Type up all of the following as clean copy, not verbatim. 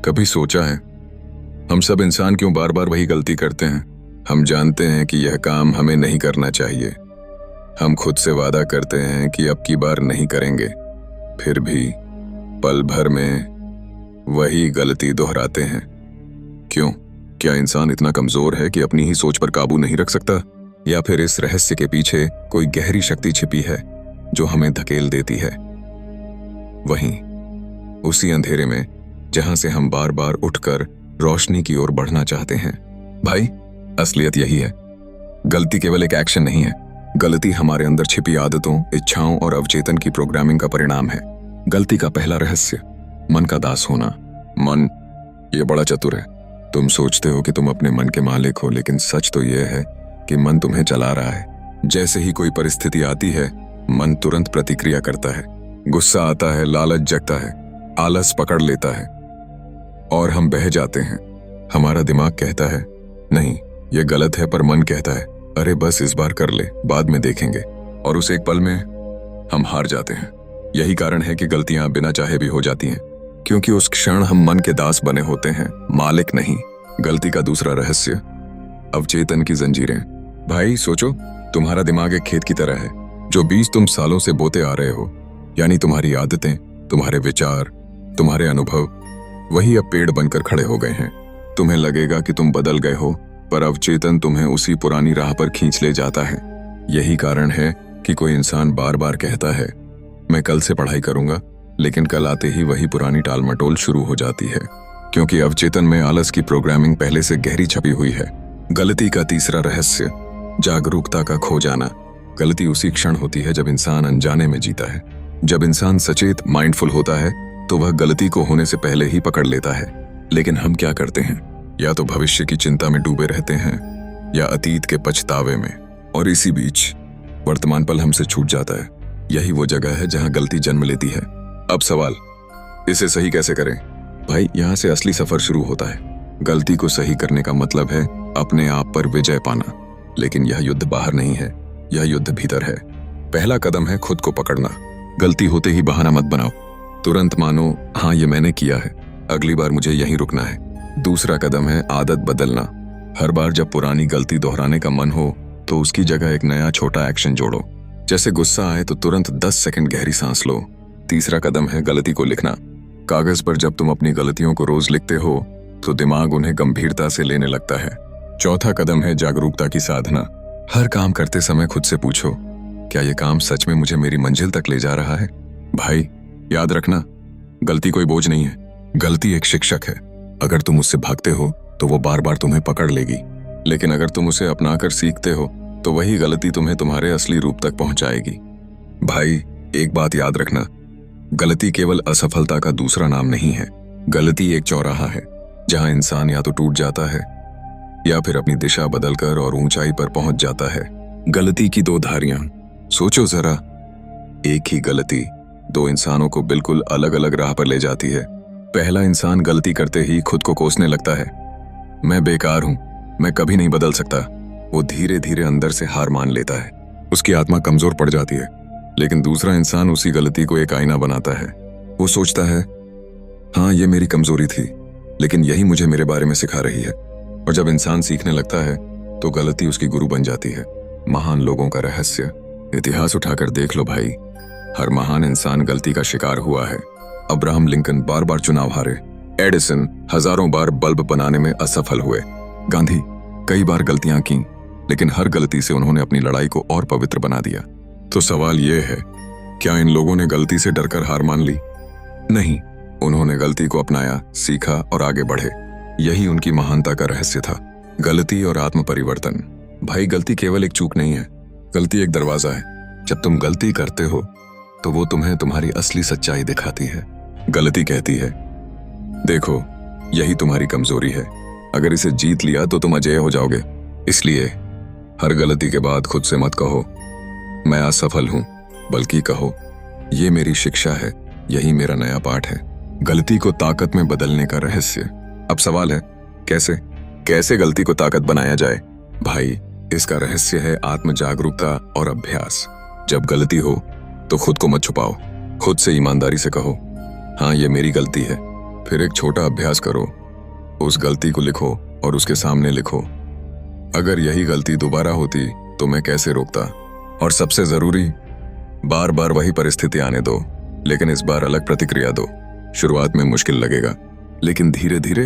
कभी सोचा है हम सब इंसान क्यों बार बार वही गलती करते हैं? हम जानते हैं कि यह काम हमें नहीं करना चाहिए। हम खुद से वादा करते हैं कि अब की बार नहीं करेंगे, फिर भी पल भर में वही गलती दोहराते हैं। क्यों? क्या इंसान इतना कमजोर है कि अपनी ही सोच पर काबू नहीं रख सकता? या फिर इस रहस्य के पीछे कोई गहरी शक्ति छिपी है जो हमें धकेल देती है वहीं उसी अंधेरे में जहां से हम बार बार उठकर रोशनी की ओर बढ़ना चाहते हैं? भाई, असलियत यही है। गलती केवल एक एक्शन नहीं है। गलती हमारे अंदर छिपी आदतों, इच्छाओं और अवचेतन की प्रोग्रामिंग का परिणाम है। गलती का पहला रहस्य, मन का दास होना। मन ये बड़ा चतुर है। तुम सोचते हो कि तुम अपने मन के मालिक हो, लेकिन सच तो यह है कि मन तुम्हें चला रहा है। जैसे ही कोई परिस्थिति आती है, मन तुरंत प्रतिक्रिया करता है। गुस्सा आता है, लालच जगता है, आलस पकड़ लेता है और हम बह जाते हैं। हमारा दिमाग कहता है नहीं, यह गलत है, पर मन कहता है अरे बस इस बार कर ले, बाद में देखेंगे। और उस एक पल में हम हार जाते हैं। यही कारण है कि गलतियां बिना चाहे भी हो जाती हैं, क्योंकि उस क्षण हम मन के दास बने होते हैं, मालिक नहीं। गलती का दूसरा रहस्य, अवचेतन की जंजीरें। भाई सोचो, तुम्हारा दिमाग एक खेत की तरह है। जो बीज तुम सालों से बोते आ रहे हो, यानी तुम्हारी आदतें, तुम्हारे विचार, तुम्हारे अनुभव, वही अब पेड़ बनकर खड़े हो गए हैं। तुम्हें लगेगा कि तुम बदल गए हो, पर अवचेतन तुम्हें उसी पुरानी राह पर खींच ले जाता है। यही कारण है कि कोई इंसान बार बार कहता है मैं कल से पढ़ाई करूंगा, लेकिन कल आते ही वही पुरानी टालमटोल शुरू हो जाती है, क्योंकि अवचेतन में आलस की प्रोग्रामिंग पहले से गहरी छपी हुई है। गलती का तीसरा रहस्य, जागरूकता का खो जाना। गलती उसी क्षण होती है जब इंसान अनजाने में जीता है। जब इंसान सचेत, माइंडफुल होता है तो वह गलती को होने से पहले ही पकड़ लेता है। लेकिन हम क्या करते हैं? या तो भविष्य की चिंता में डूबे रहते हैं या अतीत के पछतावे में, और इसी बीच वर्तमान पल हमसे छूट जाता है। यही वो जगह है जहां गलती जन्म लेती है। अब सवाल, इसे सही कैसे करें? भाई, यहां से असली सफर शुरू होता है। गलती को सही करने का मतलब है अपने आप पर विजय पाना। लेकिन यह युद्ध बाहर नहीं है, यह युद्ध भीतर है। पहला कदम है खुद को पकड़ना। गलती होते ही बहाना मत बनाओ। तुरंत मानो हाँ ये मैंने किया है, अगली बार मुझे यहीं रुकना है। दूसरा कदम है आदत बदलना। हर बार जब पुरानी गलती दोहराने का मन हो तो उसकी जगह एक नया छोटा एक्शन जोड़ो। जैसे गुस्सा आए तो तुरंत 10 सेकंड गहरी सांस लो। तीसरा कदम है गलती को लिखना। कागज पर जब तुम अपनी गलतियों को रोज लिखते हो तो दिमाग उन्हें गंभीरता से लेने लगता है। चौथा कदम है जागरूकता की साधना। हर काम करते समय खुद से पूछो, क्या यह काम सच में मुझे मेरी मंजिल तक ले जा रहा है? भाई, याद रखना, गलती कोई बोझ नहीं है, गलती एक शिक्षक है। अगर तुम उससे भागते हो तो वो बार बार तुम्हें पकड़ लेगी, लेकिन अगर तुम उसे अपनाकर सीखते हो तो वही गलती तुम्हें तुम्हारे असली रूप तक पहुंचाएगी। भाई, एक बात याद रखना, गलती केवल असफलता का दूसरा नाम नहीं है। गलती एक चौराहा है जहां इंसान या तो टूट जाता है या फिर अपनी दिशा बदलकर और ऊंचाई पर पहुंच जाता है। गलती की दो धारियां, सोचो जरा, एक ही गलती दो इंसानों को बिल्कुल अलग अलग राह पर ले जाती है। पहला इंसान गलती करते ही खुद को कोसने लगता है, मैं बेकार हूं, मैं कभी नहीं बदल सकता। वो धीरे धीरे अंदर से हार मान लेता है, उसकी आत्मा कमजोर पड़ जाती है। लेकिन दूसरा इंसान उसी गलती को एक आईना बनाता है। वो सोचता है हाँ ये मेरी कमजोरी थी, लेकिन यही मुझे मेरे बारे में सिखा रही है। और जब इंसान सीखने लगता है तो गलती उसकी गुरु बन जाती है। महान लोगों का रहस्य, इतिहास उठाकर देख लो भाई, हर महान इंसान गलती का शिकार हुआ है। अब्राहम लिंकन बार बार चुनाव हारे, एडिसन हजारों बार बल्ब बनाने में असफल हुए, गांधी कई बार गलतियां की, लेकिन हर गलती से उन्होंने अपनी लड़ाई को और पवित्र बना दिया। तो सवाल यह है, क्या इन लोगों ने गलती से डरकर हार मान ली? नहीं, उन्होंने गलती को अपनाया, सीखा और आगे बढ़े। यही उनकी महानता का रहस्य था। गलती और आत्म परिवर्तन। भाई, गलती केवल एक चूक नहीं है, गलती एक दरवाजा है। जब तुम गलती करते हो तो वो तुम्हें तुम्हारी असली सच्चाई दिखाती है। गलती कहती है देखो, यही तुम्हारी कमजोरी है, अगर इसे जीत लिया तो तुम अजेय हो जाओगे। इसलिए हर गलती के बाद खुद से मत कहो मैं असफल हूं, बल्कि कहो ये मेरी शिक्षा है, यही मेरा नया पाठ है। गलती को ताकत में बदलने का रहस्य। अब सवाल है कैसे गलती को ताकत बनाया जाए? भाई, इसका रहस्य है आत्म जागरूकता और अभ्यास। जब गलती हो तो खुद को मत छुपाओ, खुद से ईमानदारी से कहो हाँ ये मेरी गलती है, फिर एक छोटा अभ्यास करो, उस गलती को लिखो और उसके सामने लिखो, अगर यही गलती दोबारा होती तो मैं कैसे रोकता। और सबसे जरूरी, बार बार वही परिस्थिति आने दो, लेकिन इस बार अलग प्रतिक्रिया दो। शुरुआत में मुश्किल लगेगा, लेकिन धीरे धीरे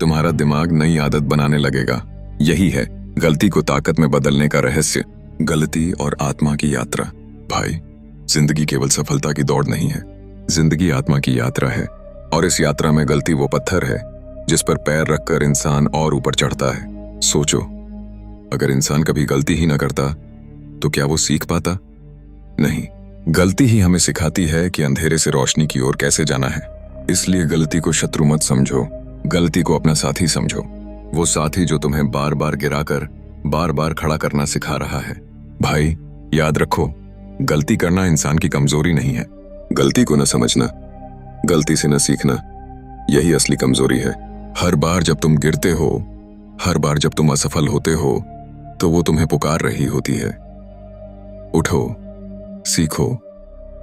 तुम्हारा दिमाग नई आदत बनाने लगेगा। यही है गलती को ताकत में बदलने का रहस्य। गलती और आत्मा की यात्रा। भाई, जिंदगी केवल सफलता की दौड़ नहीं है, जिंदगी आत्मा की यात्रा है। और इस यात्रा में गलती वो पत्थर है जिस पर पैर रखकर इंसान और ऊपर चढ़ता है। सोचो, अगर इंसान कभी गलती ही न करता तो क्या वो सीख पाता? नहीं, गलती ही हमें सिखाती है कि अंधेरे से रोशनी की ओर कैसे जाना है। इसलिए गलती को शत्रु मत समझो, गलती को अपना साथी समझो। वो साथी जो तुम्हें बार बार गिराकर बार बार खड़ा करना सिखा रहा है। भाई, याद रखो, गलती करना इंसान की कमजोरी नहीं है। गलती को न समझना, गलती से न सीखना, यही असली कमजोरी है। हर बार जब तुम गिरते हो, हर बार जब तुम असफल होते हो, तो वो तुम्हें पुकार रही होती है। उठो, सीखो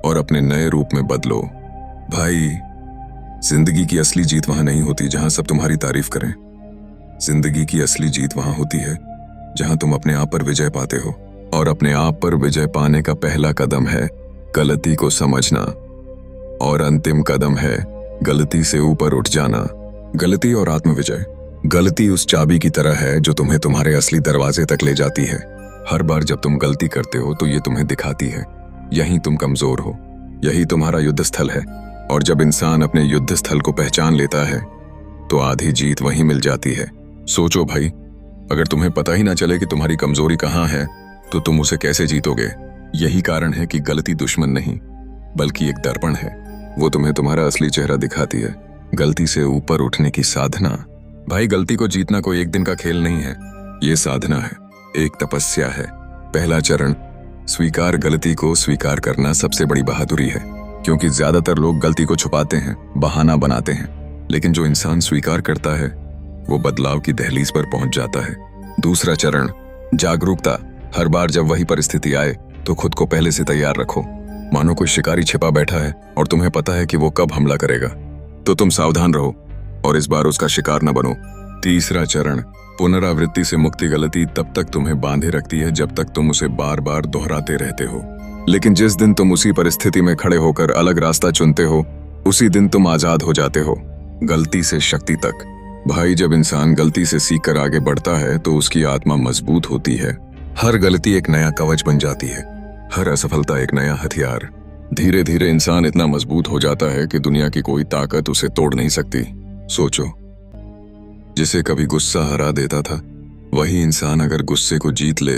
और अपने नए रूप में बदलो। भाई, जिंदगी की असली जीत वहां नहीं होती जहां सब तुम्हारी तारीफ करें। जिंदगी की असली जीत वहां होती है जहां तुम अपने आप पर विजय पाते हो। और अपने आप पर विजय पाने का पहला कदम है गलती को समझना, और अंतिम कदम है गलती से ऊपर उठ जाना। गलती और आत्मविजय। गलती उस चाबी की तरह है जो तुम्हें तुम्हारे असली दरवाजे तक ले जाती है। हर बार जब तुम गलती करते हो तो ये तुम्हें दिखाती है यहीं तुम कमजोर हो, यही तुम्हारा युद्ध स्थल है। और जब इंसान अपने युद्ध स्थल को पहचान लेता है तो आधी जीत वहीं मिल जाती है। सोचो भाई, अगर तुम्हें पता ही ना चले कि तुम्हारी कमजोरी कहाँ है तो तुम उसे कैसे जीतोगे? यही कारण है कि गलती दुश्मन नहीं बल्कि एक दर्पण है। वो तुम्हें तुम्हारा असली चेहरा दिखाती है। गलती से ऊपर उठने की साधना। भाई, गलती को जीतना कोई एक दिन का खेल नहीं है, ये साधना है, एक तपस्या है। पहला चरण, स्वीकार। गलती को स्वीकार करना सबसे बड़ी बहादुरी है, क्योंकि ज्यादातर लोग गलती को छुपाते हैं, बहाना बनाते हैं। लेकिन जो इंसान स्वीकार करता है वो बदलाव की दहलीज पर पहुंच जाता है। दूसरा चरण, जागरूकता। हर बार जब वही परिस्थिति आए तो खुद को पहले से तैयार रखो। मानो कोई शिकारी छिपा बैठा है और तुम्हें पता है कि वो कब हमला करेगा, तो तुम सावधान रहो और इस बार उसका शिकार न बनो। तीसरा चरण, पुनरावृत्ति से मुक्ति। गलती तब तक तुम्हें बांधे रखती है जब तक तुम उसे बार बार दोहराते रहते हो, लेकिन जिस दिन तुम उसी परिस्थिति में खड़े होकर अलग रास्ता चुनते हो, उसी दिन तुम आजाद हो जाते हो। गलती से शक्ति तक। भाई, जब इंसान गलती से सीखकर आगे बढ़ता है तो उसकी आत्मा मजबूत होती है। हर गलती एक नया कवच बन जाती है, हर असफलता एक नया हथियार। धीरे धीरे इंसान इतना मजबूत हो जाता है कि दुनिया की कोई ताकत उसे तोड़ नहीं सकती। सोचो, जिसे कभी गुस्सा हरा देता था, वही इंसान अगर गुस्से को जीत ले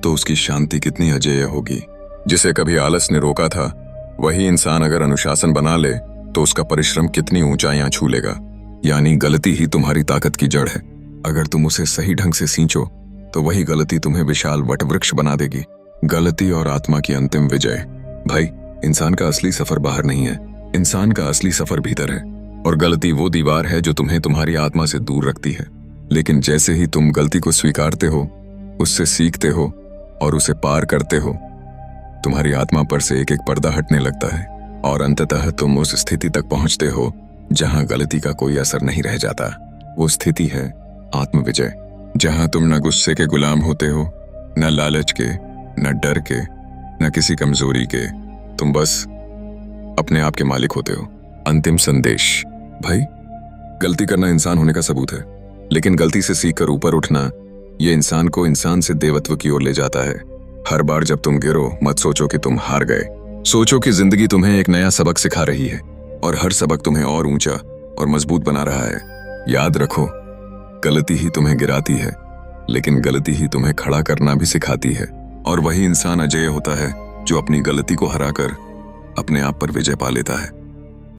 तो उसकी शांति कितनी अजेय होगी। जिसे कभी आलस ने रोका था, वही इंसान अगर अनुशासन बना ले तो उसका परिश्रम कितनी ऊंचाइयां छू लेगा। यानी गलती ही तुम्हारी ताकत की जड़ है। अगर तुम उसे सही ढंग से सींचो तो वही गलती तुम्हें विशाल वटवृक्ष बना देगी। गलती और आत्मा की अंतिम विजय। भाई, इंसान का असली सफर बाहर नहीं है, इंसान का असली सफर भीतर है। और गलती वो दीवार है जो तुम्हें तुम्हारी आत्मा से दूर रखती है। लेकिन जैसे ही तुम गलती को स्वीकारते हो, उससे सीखते हो और उसे पार करते हो, तुम्हारी आत्मा पर से एक एक पर्दा हटने लगता है और अंततः तुम उस स्थिति तक पहुंचते हो जहां गलती का कोई असर नहीं रह जाता। वो स्थिति है आत्मविजय, जहां तुम न गुस्से के गुलाम होते हो, न लालच के, न डर के, न किसी कमजोरी के। तुम बस अपने आप के मालिक होते हो। अंतिम संदेश। भाई, गलती करना इंसान होने का सबूत है, लेकिन गलती से सीखकर ऊपर उठना, ये इंसान को इंसान से देवत्व की ओर ले जाता है। हर बार जब तुम गिरो, मत सोचो कि तुम हार गए। सोचो कि जिंदगी तुम्हें एक नया सबक सिखा रही है और हर सबक तुम्हें और ऊंचा और मजबूत बना रहा है। याद रखो, गलती ही तुम्हें गिराती है, लेकिन गलती ही तुम्हें खड़ा करना भी सिखाती है। और वही इंसान अजेय होता है जो अपनी गलती को हराकर अपने आप पर विजय पा लेता है।